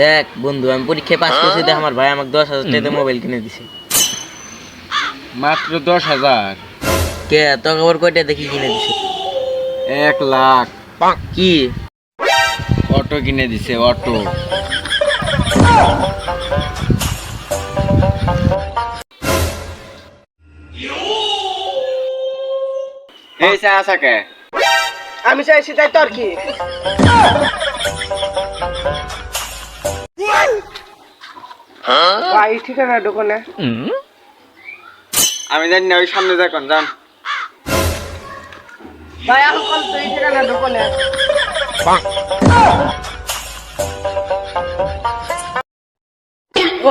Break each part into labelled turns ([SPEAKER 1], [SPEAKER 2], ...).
[SPEAKER 1] দেখ বন্ধু, আমি পরীক্ষায় পাস করছি, দেখ আমার ভাই আমাকে 10,000 টাকা মোবাইল কিনে দিছে।
[SPEAKER 2] মাত্র 10,000?
[SPEAKER 1] কে তোকে আবার কয়টা দেখি কিনে দিছে?
[SPEAKER 2] 1,00,000
[SPEAKER 1] কি?
[SPEAKER 2] অটো কিনে দিছে, অটো। এই চা আসাকে
[SPEAKER 3] আমি চাইছি তাই তোর কি? ভাই ঠিকানা দোকানে
[SPEAKER 2] আমি জানি না, ওই সামনে যা কোন জান।
[SPEAKER 3] ভাই এখন কল তো এই ঠিকানা দোকানে।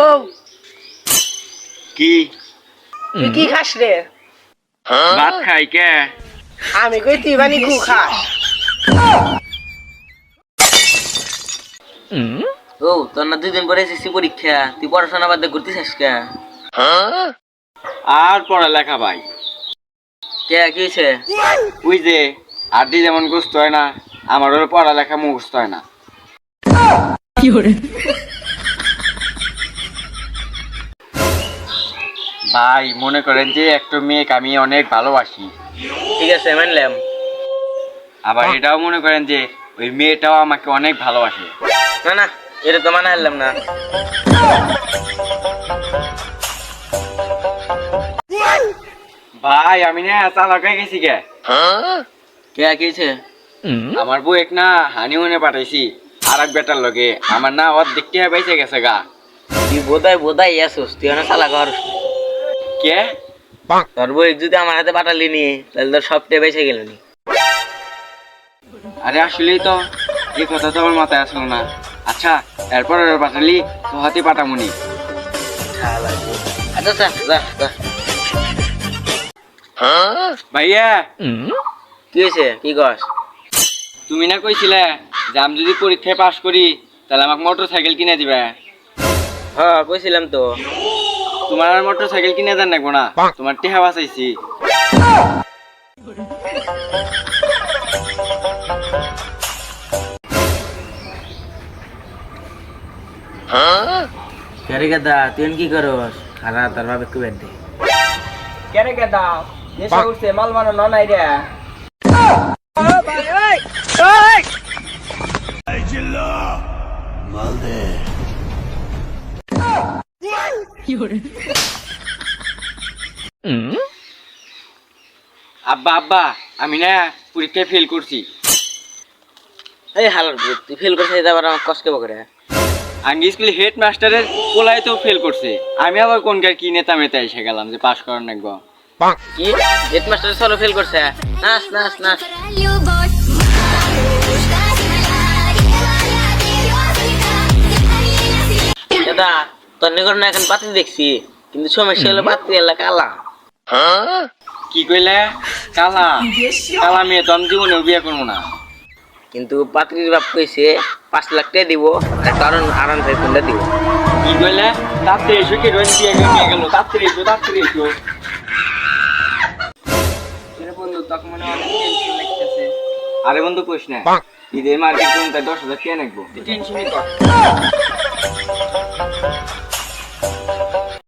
[SPEAKER 3] ও
[SPEAKER 2] কি
[SPEAKER 3] তুই কি খাস রে?
[SPEAKER 2] ভাত খাই কে?
[SPEAKER 3] আমি কই তুই বানি গু খাস।
[SPEAKER 1] ও তোর না 2 দিন পরে এসএসসি পরীক্ষা, তুই পড়াশোনা বাদ দিয়ে ঘুরতেছিস কে?
[SPEAKER 2] আর পড়ালেখা ভাই,
[SPEAKER 1] কে কি হয়েছে?
[SPEAKER 2] ওই যে আড্ডি যেমন গুস্ত হয় না, আমারও পড়ালেখা মুখস্থ হয় না। ভাই মনে করেন যে একটা মেয়েকে আমি অনেক ভালোবাসি,
[SPEAKER 1] ঠিক আছে মানলাম।
[SPEAKER 2] আবার এটাও মনে করেন যে ওই মেয়েটাও আমাকে অনেক ভালোবাসে।
[SPEAKER 1] না না, এটা তো মানা হলাম না।
[SPEAKER 2] ভাই আমি না চালাক হয়ে গেছি গে।
[SPEAKER 1] কে কি হয়েছে?
[SPEAKER 2] আমার বউ এক না হানিমুনে পাঠাইছি আর এক বেটার লগে, আমার না অর্ধেক টিয়া বেঁচে গেছে গা।
[SPEAKER 1] তুই বোধাই আসুস, তুই অনেক চালা কর।
[SPEAKER 2] কে?
[SPEAKER 1] তোর বই যদি আমার হাতে পাঠালি নি, তাহলে তোর সবটাই বেঁচে গেল নি।
[SPEAKER 2] আরে আসলেই তো, এই কথা তো আমার মাথায় আসলো না। আচ্ছা এরপর পাঠালি তো হাতে পাঠামুনি।
[SPEAKER 1] আচ্ছা আচ্ছা যা যা।
[SPEAKER 2] ভাইয়া
[SPEAKER 1] কি হয়েছে, কি কস?
[SPEAKER 2] তুমি না কইছিলে যে আমি যদি পরীক্ষায় পাশ করি তাহলে আমাকে মোটর সাইকেল কিনে দিবে।
[SPEAKER 1] হ্যাঁ কইছিলাম তো।
[SPEAKER 2] তোমার আর মোটর সাইকেল কিনে দেন নাকবো না, তোমার টেহা বাঁচাইছি।
[SPEAKER 1] কেরে গেদা তুই কি করস? খারা তার ভাবে একটু বেড দে।
[SPEAKER 3] কেরে গেদা নেশা উঠছে মাল মানো ন নাই রে।
[SPEAKER 2] আব্বা আব্বা আমি না পরীক্ষায় ফেল করছি।
[SPEAKER 1] এই হালার পুত, তুই ফেল করছিস আবার আমার কষ্ট করে।
[SPEAKER 2] আঙ্গি স্কুল হেড মাস্টারের পোলায় তো ফেল করছে, আমি আবার কোনকার কি নেতা মেতা এসে গেলাম যে পাশ করার নাকবো।
[SPEAKER 1] কি হেডমাস্টার সলো ফেল করছে? নাচ নাচ নাচ। দাদা তোর নিকট না এখন পাত্রী দেখছি, কিন্তু সমস্যা হলো পাত্রী এলা কালা।
[SPEAKER 2] কি কইলে? কালা? কালা মেয়ে তো আমি জীবনে বিয়ে করবো না।
[SPEAKER 1] কিন্তু পাত্রীর বাপ কইছে 5 লাখ টাকা দিব, কারণ আরাম থেকে ফোনটা দিব।
[SPEAKER 2] কি কইলে? তাড়াতাড়ি এসো, কে রোজ বিয়ে করে নিয়ে গেল, তাড়াতাড়ি এসো তাড়াতাড়ি এসো।
[SPEAKER 3] বন্ধু তোকে মনে অনেক টেনশন লাগতেছে।
[SPEAKER 2] আরে বন্ধু কইস না, ঈদের মার্কেট কোনটা 10,000 টাকা নাকবো।
[SPEAKER 3] তুই টেনশনই কর।